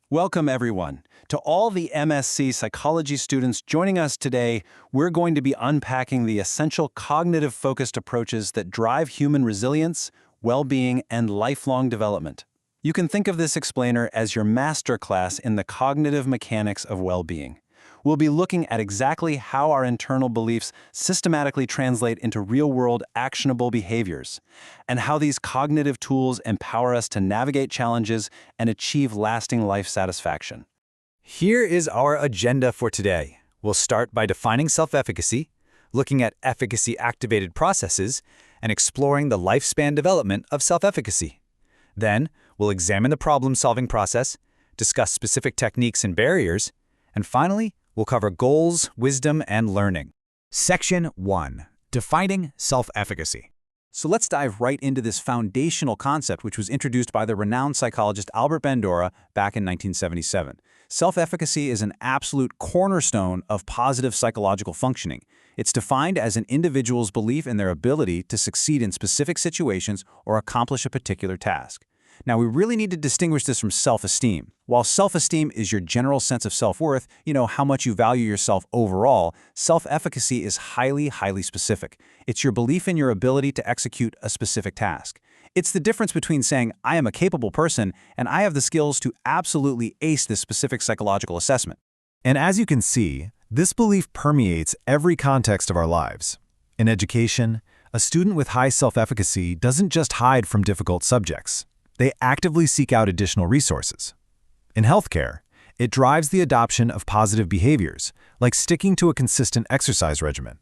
Welcome, everyone. To all the MSc Psychology students joining us today, we're going to be unpacking the essential cognitive-focused approaches that drive human resilience, well-being, and lifelong development. You can think of this explainer as your masterclass in the cognitive mechanics of well-being. We'll be looking at exactly how our internal beliefs systematically translate into real-world actionable behaviors, and how these cognitive tools empower us to navigate challenges and achieve lasting life satisfaction. Here is our agenda for today. We'll start by defining self-efficacy, looking at efficacy-activated processes, and exploring the lifespan development of self-efficacy. Then, we'll examine the problem-solving process, discuss specific techniques and barriers, and finally, we'll cover goals, wisdom, and learning. Section 1. Defining self-efficacy. So let's dive right into this foundational concept, which was introduced by the renowned psychologist Albert Bandura back in 1977. Self-efficacy is an absolute cornerstone of positive psychological functioning. It's defined as an individual's belief in their ability to succeed in specific situations or accomplish a particular task. Now, we really need to distinguish this from self-esteem. While self-esteem is your general sense of self-worth, how much you value yourself overall, self-efficacy is highly specific. It's your belief in your ability to execute a specific task. It's the difference between saying, I am a capable person, and I have the skills to absolutely ace this specific psychological assessment. And as you can see, this belief permeates every context of our lives. In education, a student with high self-efficacy doesn't just hide from difficult subjects. They actively seek out additional resources. In healthcare, it drives the adoption of positive behaviors, like sticking to a consistent exercise regimen.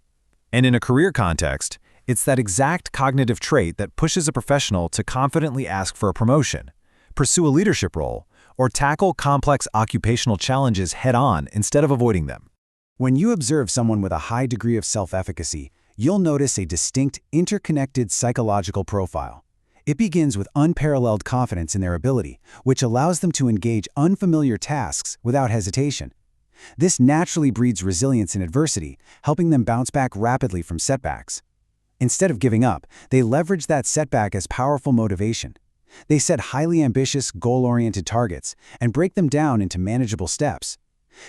And in a career context, it's that exact cognitive trait that pushes a professional to confidently ask for a promotion, pursue a leadership role, or tackle complex occupational challenges head-on instead of avoiding them. When you observe someone with a high degree of self-efficacy, you'll notice a distinct, interconnected psychological profile. It begins with unparalleled confidence in their ability, which allows them to engage unfamiliar tasks without hesitation. This naturally breeds resilience in adversity, helping them bounce back rapidly from setbacks. Instead of giving up, they leverage that setback as powerful motivation. They set highly ambitious, goal-oriented targets and break them down into manageable steps.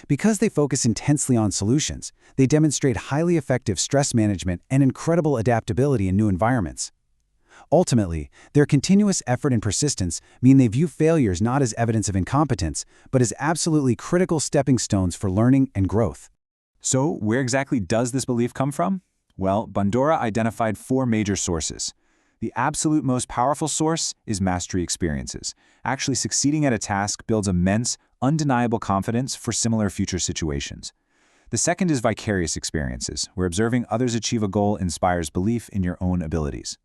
Because they focus intensely on solutions, they demonstrate highly effective stress management and incredible adaptability in new environments. Ultimately, their continuous effort and persistence mean they view failures not as evidence of incompetence, but as absolutely critical stepping stones for learning and growth. So, where exactly does this belief come from? Well, Bandura identified 4 major sources. The absolute most powerful source is mastery experiences. Actually succeeding at a task builds immense, undeniable confidence for similar future situations. The second is vicarious experiences, where observing others achieve a goal inspires belief in your own abilities.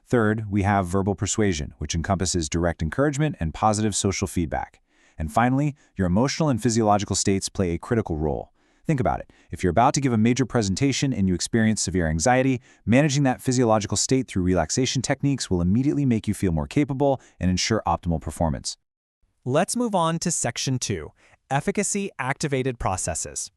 Third, we have verbal persuasion, which encompasses direct encouragement and positive social feedback. And finally, your emotional and physiological states play a critical role. Think about it. If you're about to give a major presentation and you experience severe anxiety, managing that physiological state through relaxation techniques will immediately make you feel more capable and ensure optimal performance. Let's move on to Section 2, Efficacy-Activated Processes.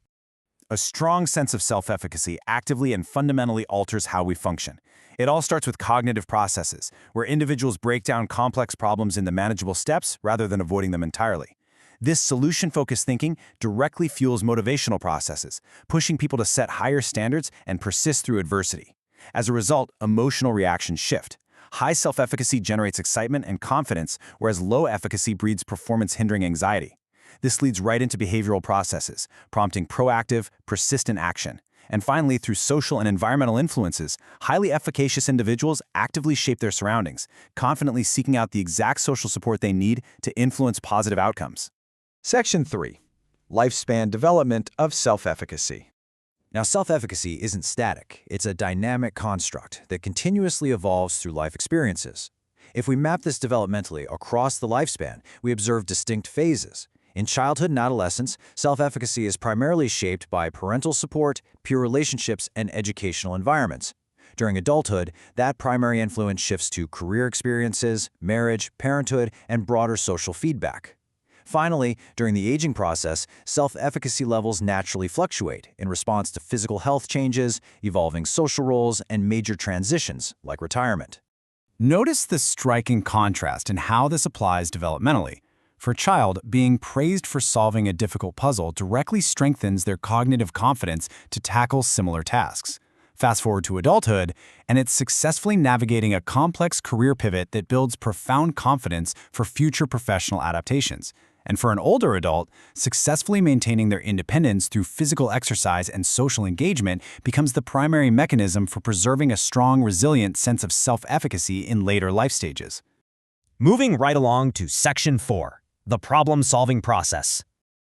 A strong sense of self-efficacy actively and fundamentally alters how we function. It all starts with cognitive processes, where individuals break down complex problems into manageable steps rather than avoiding them entirely. This solution-focused thinking directly fuels motivational processes, pushing people to set higher standards and persist through adversity. As a result, emotional reactions shift. High self-efficacy generates excitement and confidence, whereas low efficacy breeds performance-hindering anxiety. This leads right into behavioral processes, prompting proactive, persistent action. And finally, through social and environmental influences, highly efficacious individuals actively shape their surroundings, confidently seeking out the exact social support they need to influence positive outcomes. Section 3. Lifespan Development of Self-Efficacy. Now, self-efficacy isn't static. It's a dynamic construct that continuously evolves through life experiences. If we map this developmentally across the lifespan, we observe distinct phases. In childhood and adolescence, self-efficacy is primarily shaped by parental support, peer relationships, and educational environments. During adulthood, that primary influence shifts to career experiences, marriage, parenthood, and broader social feedback. Finally, during the aging process, self-efficacy levels naturally fluctuate in response to physical health changes, evolving social roles, and major transitions like retirement. Notice the striking contrast in how this applies developmentally. For a child, being praised for solving a difficult puzzle directly strengthens their cognitive confidence to tackle similar tasks. Fast forward to adulthood, and it's successfully navigating a complex career pivot that builds profound confidence for future professional adaptations. And for an older adult, successfully maintaining their independence through physical exercise and social engagement becomes the primary mechanism for preserving a strong, resilient sense of self-efficacy in later life stages. Moving right along to Section 4, the problem-solving process.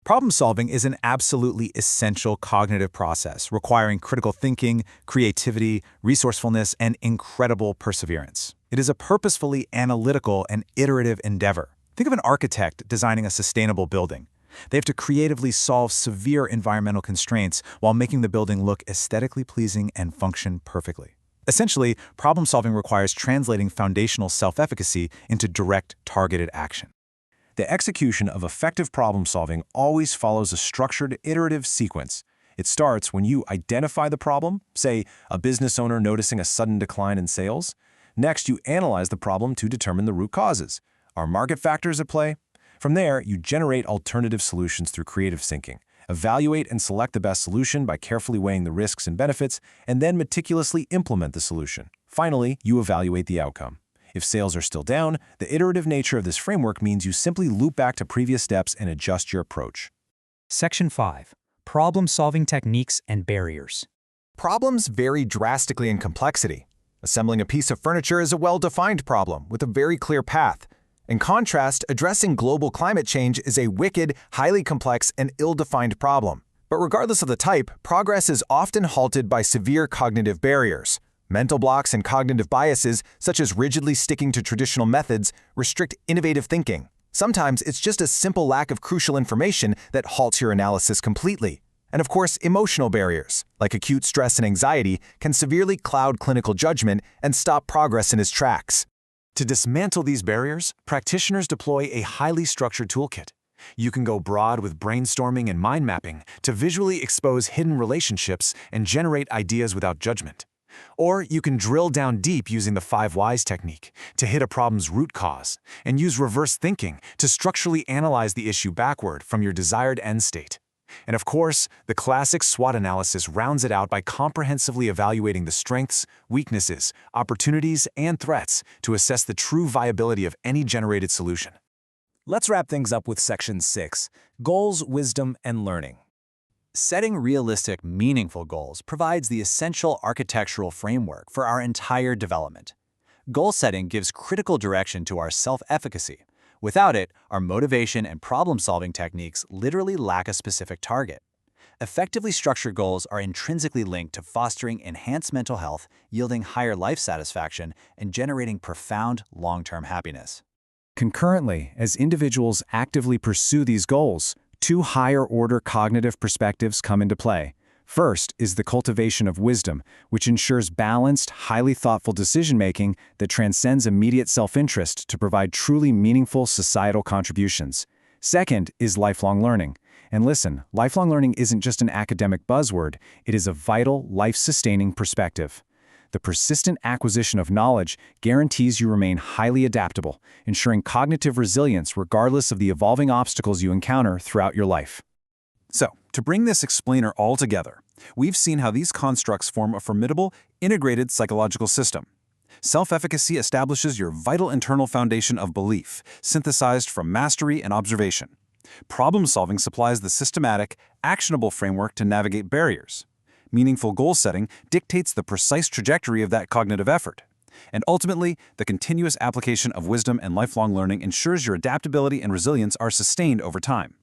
Problem-solving is an absolutely essential cognitive process requiring critical thinking, creativity, resourcefulness, and incredible perseverance. It is a purposefully analytical and iterative endeavor. Think of an architect designing a sustainable building. They have to creatively solve severe environmental constraints while making the building look aesthetically pleasing and function perfectly. Essentially, problem-solving requires translating foundational self-efficacy into direct, targeted action. The execution of effective problem-solving always follows a structured, iterative sequence. It starts when you identify the problem, say a business owner noticing a sudden decline in sales. Next, you analyze the problem to determine the root causes. Are market factors at play? From there, you generate alternative solutions through creative thinking. Evaluate and select the best solution by carefully weighing the risks and benefits, and then meticulously implement the solution. Finally, you evaluate the outcome. If sales are still down, the iterative nature of this framework means you simply loop back to previous steps and adjust your approach. Section 5. Problem-solving techniques and barriers. Problems vary drastically in complexity. Assembling a piece of furniture is a well-defined problem with a very clear path. In contrast, addressing global climate change is a wicked, highly complex, and ill-defined problem. But regardless of the type, progress is often halted by severe cognitive barriers. Mental blocks and cognitive biases, such as rigidly sticking to traditional methods, restrict innovative thinking. Sometimes it's just a simple lack of crucial information that halts your analysis completely. And of course, emotional barriers, like acute stress and anxiety, can severely cloud clinical judgment and stop progress in its tracks. To dismantle these barriers, practitioners deploy a highly structured toolkit. You can go broad with brainstorming and mind mapping to visually expose hidden relationships and generate ideas without judgment. Or you can drill down deep using the 5 whys technique to hit a problem's root cause and use reverse thinking to structurally analyze the issue backward from your desired end state. And of course, the classic SWOT analysis rounds it out by comprehensively evaluating the strengths, weaknesses, opportunities, and threats to assess the true viability of any generated solution. Let's wrap things up with Section 6, Goals, Wisdom, and Learning. Setting realistic, meaningful goals provides the essential architectural framework for our entire development. Goal setting gives critical direction to our self-efficacy. Without it, our motivation and problem-solving techniques literally lack a specific target. Effectively structured goals are intrinsically linked to fostering enhanced mental health, yielding higher life satisfaction, and generating profound long-term happiness. Concurrently, as individuals actively pursue these goals, 2 higher-order cognitive perspectives come into play. First is the cultivation of wisdom, which ensures balanced, highly thoughtful decision-making that transcends immediate self-interest to provide truly meaningful societal contributions. Second is lifelong learning. And listen, lifelong learning isn't just an academic buzzword, it is a vital, life-sustaining perspective. The persistent acquisition of knowledge guarantees you remain highly adaptable, ensuring cognitive resilience regardless of the evolving obstacles you encounter throughout your life. So, to bring this explainer all together, we've seen how these constructs form a formidable, integrated psychological system. Self-efficacy establishes your vital internal foundation of belief, synthesized from mastery and observation. Problem-solving supplies the systematic, actionable framework to navigate barriers. Meaningful goal setting dictates the precise trajectory of that cognitive effort. And ultimately, the continuous application of wisdom and lifelong learning ensures your adaptability and resilience are sustained over time.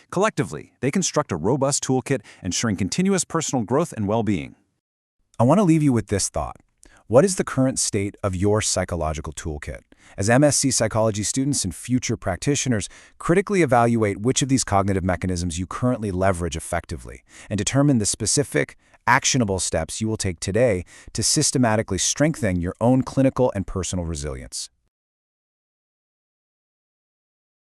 Collectively, they construct a robust toolkit ensuring continuous personal growth and well-being. I want to leave you with this thought. What is the current state of your psychological toolkit? As MSc Psychology students and future practitioners, critically evaluate which of these cognitive mechanisms you currently leverage effectively and determine the specific, actionable steps you will take today to systematically strengthen your own clinical and personal resilience.